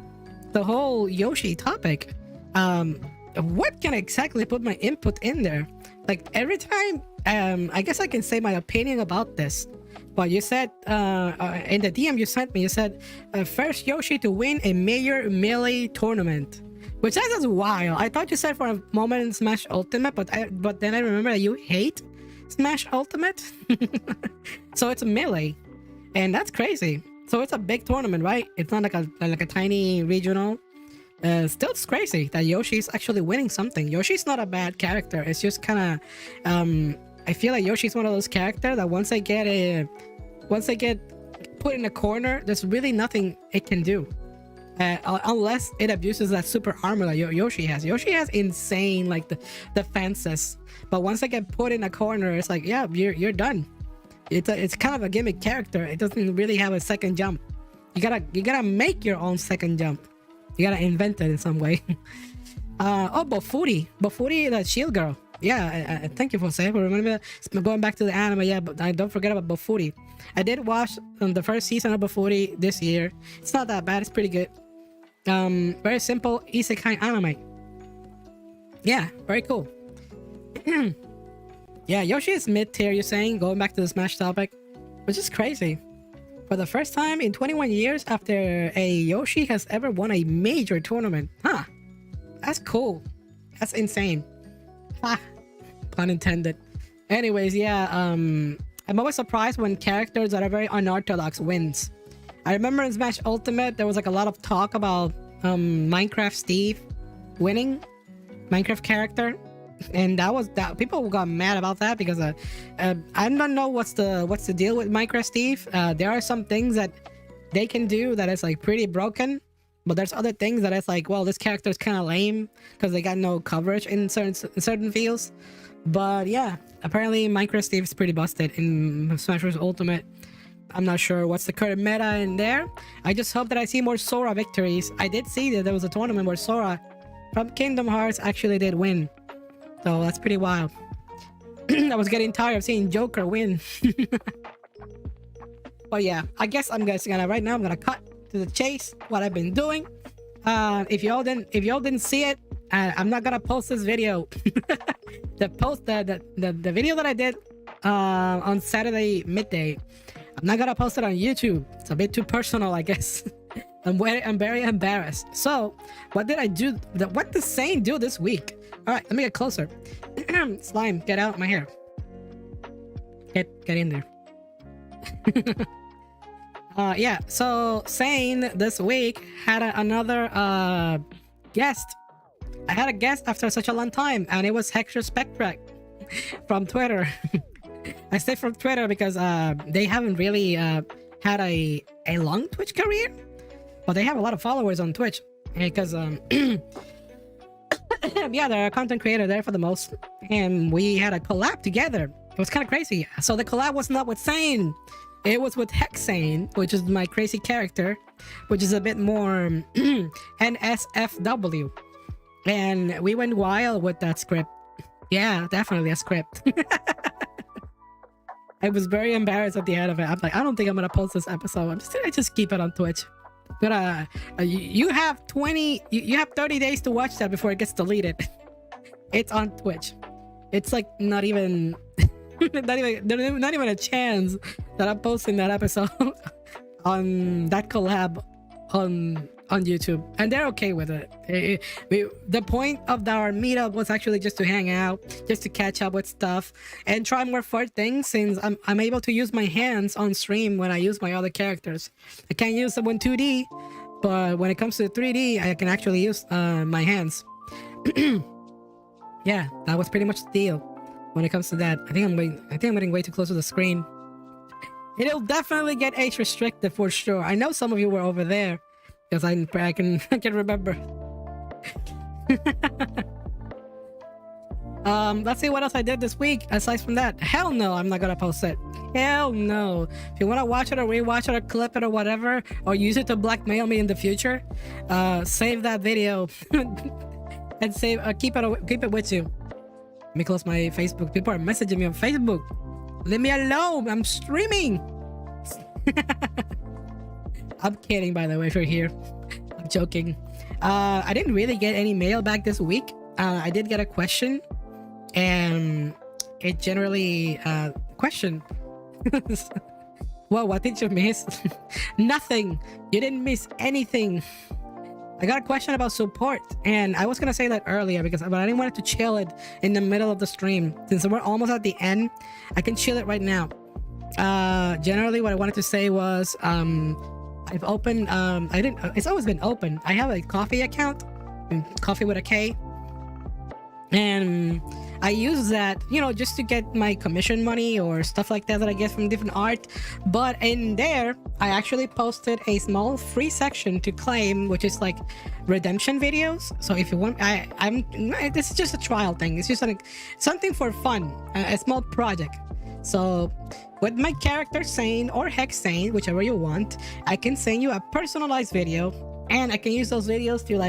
whole Yoshi topic. What can I exactly put my input in there? Like every time, I guess I can say my opinion about this. But you said in the DM you sent me, you said first Yoshi to win a major melee tournament. Which that is wild. I thought you said for a moment in Smash Ultimate, but then I remember that you hate Smash Ultimate. So it's a melee, and that's crazy. So it's a big tournament, right? It's not like a tiny regional. Still, it's crazy that Yoshi's actually winning something. Yoshi's not a bad character. It's just kind of I feel like Yoshi's one of those characters that once they get put in a corner, there's really nothing it can do. Unless it abuses that super armor that Yoshi has. Yoshi has insane like the defenses, but once they get put in a corner, it's like, yeah, you're done. It's kind of a gimmick character. It doesn't really have a second jump. You gotta make your own second jump. You gotta invent it in some way. Bofuri, the shield girl. Yeah, thank you for saying. Remember going back to the anime. Yeah, but I don't forget about Bofuri. I did watch the first season of Bofuri this year. It's not that bad. It's pretty good. Very simple Isekai Anime. Yeah, very cool. Yeah, Yoshi is mid-tier, you're saying, going back to the Smash topic, which is crazy. For the first time in 21 years after a Yoshi has ever won a major tournament. Huh. That's cool. That's insane. Ha. Pun intended. Anyways, yeah, I'm always surprised when characters that are very unorthodox wins. I remember in Smash Ultimate, there was like a lot of talk about Minecraft Steve winning. Minecraft character. and that people got mad about that because I don't know what's the deal with Minecraft Steve. There are some things that they can do that is like pretty broken, but there's other things that it's like, well, this character is kind of lame because they got no coverage in certain fields. But yeah, apparently Minecraft Steve is pretty busted in Smash Bros. Ultimate. I'm not sure what's the current meta in there. I just hope that I see more Sora victories. I did see that there was a tournament where Sora from Kingdom Hearts actually did win. So that's pretty wild. I was getting tired of seeing Joker win. But yeah, I guess I'm gonna right now I'm gonna cut to the chase what I've been doing. If y'all didn't see it, I'm not gonna post this video. the video that I did on Saturday midday, I'm not gonna post it on YouTube. It's a bit too personal, I guess. I'm very embarrassed. So what did I do? What did IS-SAIN do this week? All right, let me get closer. Slime, get out of my hair. Get in there. Yeah, so IS-SAIN this week had another guest. I had a guest after such a long time, and it was Hector Spectre from Twitter. I say from Twitter because they haven't really had a long Twitch career, but they have a lot of followers on Twitch because yeah, they're a content creator there for the most, and we had a collab together. It was kind of crazy. So the collab was not with IS-SAIN, it was with IS, which is my crazy character, which is a bit more NSFW, and we went wild with that script. Yeah, definitely a script. I was very embarrassed at the end of it. I'm like, I don't think I'm gonna post this episode. I'm just keep it on Twitch. But you have 30 days to watch that before it gets deleted. It's on Twitch. It's like not even not even a chance that I'm posting that episode on that collab on YouTube, and they're okay with it. The point of our meetup was actually just to hang out, just to catch up with stuff and try more fun things, since I'm able to use my hands on stream when I use my other characters. I can't use them in 2D, but when it comes to 3D, I can actually use my hands. Yeah, that was pretty much the deal when it comes to that. I think I'm getting way too close to the screen. It'll definitely get age restricted for sure. I know some of you were over there, because I can remember. Let's see what else I did this week aside from that. Hell no, I'm not gonna post it. Hell no. If you want to watch it or rewatch it or clip it or whatever, or use it to blackmail me in the future, save that video and keep it with you. Let me close my Facebook. People are messaging me on Facebook. Leave me alone. I'm streaming. I'm kidding, by the way, if you're here. I'm joking. I didn't really get any mail back this week. I did get a question, and it generally question. Well, what did you miss? Nothing. You didn't miss anything. I got a question about support, and I was gonna say that earlier but I didn't want it to chill it in the middle of the stream. Since we're almost at the end, I can chill it right now. Generally what I wanted to say was I've opened it's always been open. I have a coffee account, coffee with a K, and I use that, just to get my commission money or stuff like that I get from different art. But in there, I actually posted a small free section to claim, which is like redemption videos. So if you want, this is just a trial thing. It's just like something for fun, a small project. So with my character IS-SAIN or IS, whichever you want, I can send you a personalized video, and I can use those videos to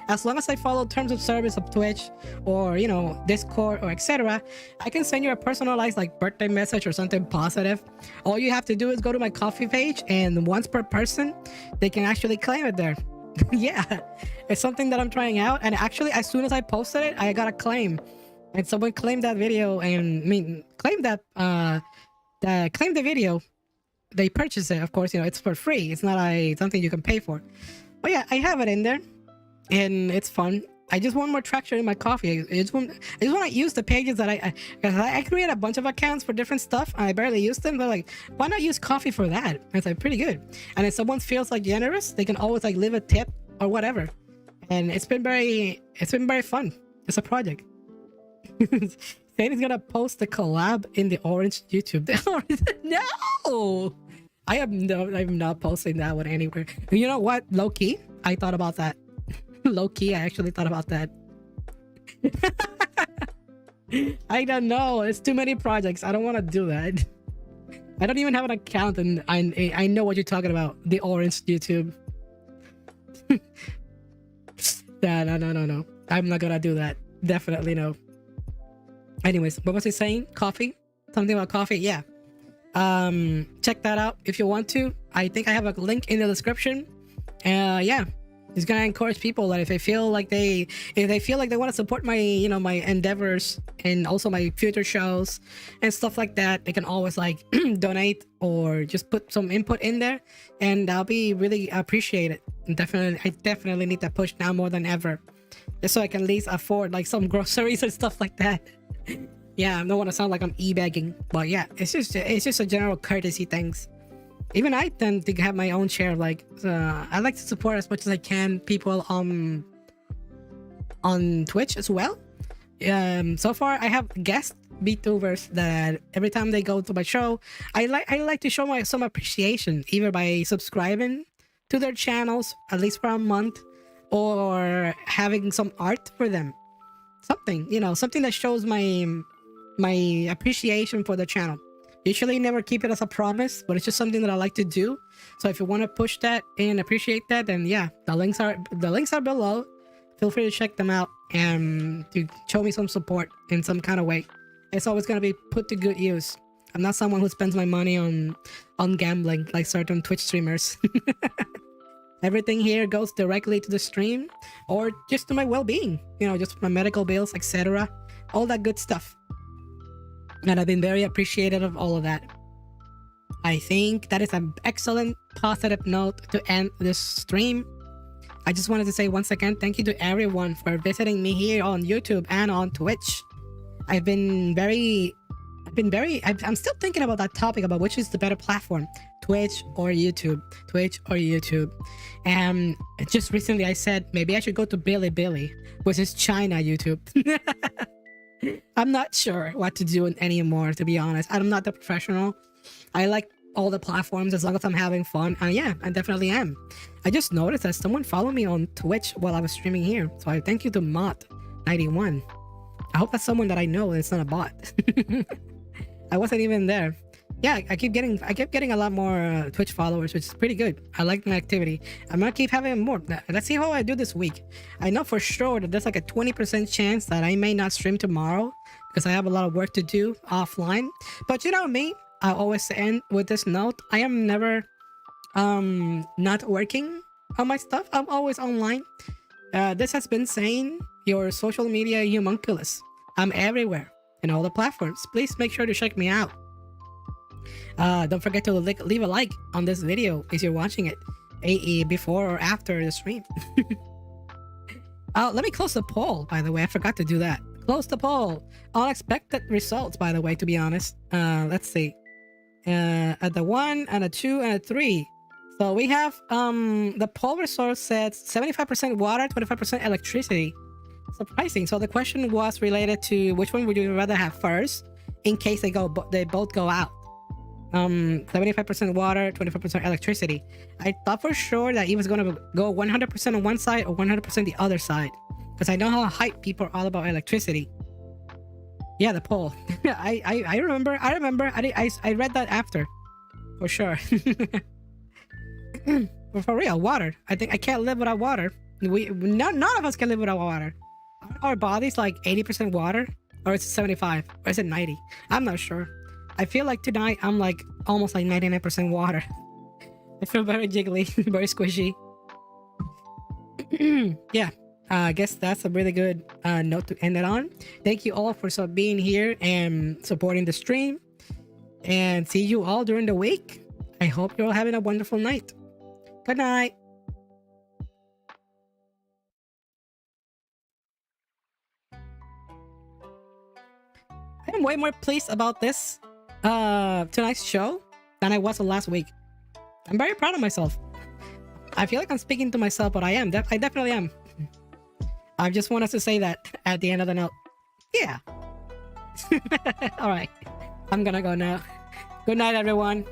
as long as I follow terms of service of Twitch or Discord or etc., I can send you a personalized birthday message or something positive. All you have to do is go to my coffee page, and once per person they can actually claim it there. Yeah, it's something that I'm trying out, and actually as soon as I posted it, I got a claim, and someone claimed that video, and claimed the video. They purchase it, of course, it's for free. It's not something you can pay for. But yeah, I have it in there, and it's fun. I just want more traction in my coffee. I just want to use the pages that I create a bunch of accounts for different stuff, and I barely use them. They're like, why not use coffee for that? And it's pretty good. And if someone feels generous, they can always leave a tip or whatever. And it's been very fun. It's a project. Saying he's gonna post the collab in the orange YouTube. No, I'm not posting that one anywhere. You know what? Low key, I thought about that. Low key, I actually thought about that. I don't know. It's too many projects. I don't want to do that. I don't even have an account, and I know what you're talking about. The orange YouTube. No. I'm not gonna do that. Definitely no. Anyways, what was he saying? Coffee? Something about coffee? Yeah. Check that out if you want to. I think I have a link in the description. Yeah. It's gonna encourage people that if they feel like they want to support my, you know, my endeavors and also my future shows and stuff like that, they can always like donate or just put some input in there, and I'll be really appreciated. And I definitely need that push now more than ever, just so I can at least afford like some groceries and stuff like that. Yeah, I don't want to sound like I'm e-begging, but yeah, it's just a general courtesy things. Even I tend to have my own share of like, I like to support as much as I can people on Twitch as well. So far I have guest VTubers that every time they go to my show, I like to show some appreciation, either by subscribing to their channels at least for a month, or having some art for them, something, you know, something that shows my appreciation for the channel. Usually never keep it as a promise, but it's just something that I like to do. So if you want to push that and appreciate that, then yeah, the links are below. Feel free to check them out and to show me some support in some kind of way. It's always going to be put to good use. I'm not someone who spends my money on gambling like certain Twitch streamers. Everything here goes directly to the stream or just to my well-being, you know, just my medical bills, etc. All that good stuff. And I've been very appreciative of all of that. I think that is an excellent positive note to end this stream. I just wanted to say once again, thank you to everyone for visiting me here on YouTube and on Twitch. I'm still thinking about that topic about which is the better platform, Twitch or YouTube. And just recently I said maybe I should go to Bilibili, which is China YouTube. I'm not sure what to do anymore, to be honest. I'm not the professional. I like all the platforms as long as I'm having fun. And yeah, I definitely am. I just noticed that someone followed me on Twitch while I was streaming here. So I thank you to Mott91. I hope that's someone that I know and it's not a bot. I wasn't even there. Yeah, I kept getting a lot more Twitch followers, which is pretty good. I like my activity. I'm gonna keep having more. Let's see how I do this week. I know for sure that there's like a 20% chance that I may not stream tomorrow because I have a lot of work to do offline. But you know me, I always end with this note. I am never not working on my stuff. I'm always online. This has been saying your social media homunculus. I'm everywhere in all the platforms. Please make sure to check me out. Don't forget to leave a like on this video if you're watching it before or after the stream. Let me close the poll, by the way. I forgot to do that. Close the poll. Unexpected results, by the way, to be honest. Let's see. At the 1 and a 2 and a 3. So we have the poll result said 75% water, 25% electricity. Surprising. So the question was related to which one would you rather have first in case they both go out. 75% water, 25% electricity. I thought for sure that he was going to go 100% on one side or 100% the other side, because I know how hype people are all about electricity. Yeah, the poll. I remember. I read that after, for sure. But for real, water. I think I can't live without water. None of us can live without water. Our body's like 80% water, or is it 75, or is it 90? I'm not sure. I feel like tonight I'm like almost like 99% water. I feel very jiggly, very squishy. Yeah, I guess that's a really good note to end it on. Thank you all for being here and supporting the stream. And see you all during the week. I hope you're all having a wonderful night. Good night. I am way more pleased about this tonight's show than I was last week. I'm very proud of myself. I feel like I'm speaking to myself, but I am. I definitely am. I just wanted to say that at the end of the note. Yeah. All right, I'm gonna go now. Good night, everyone.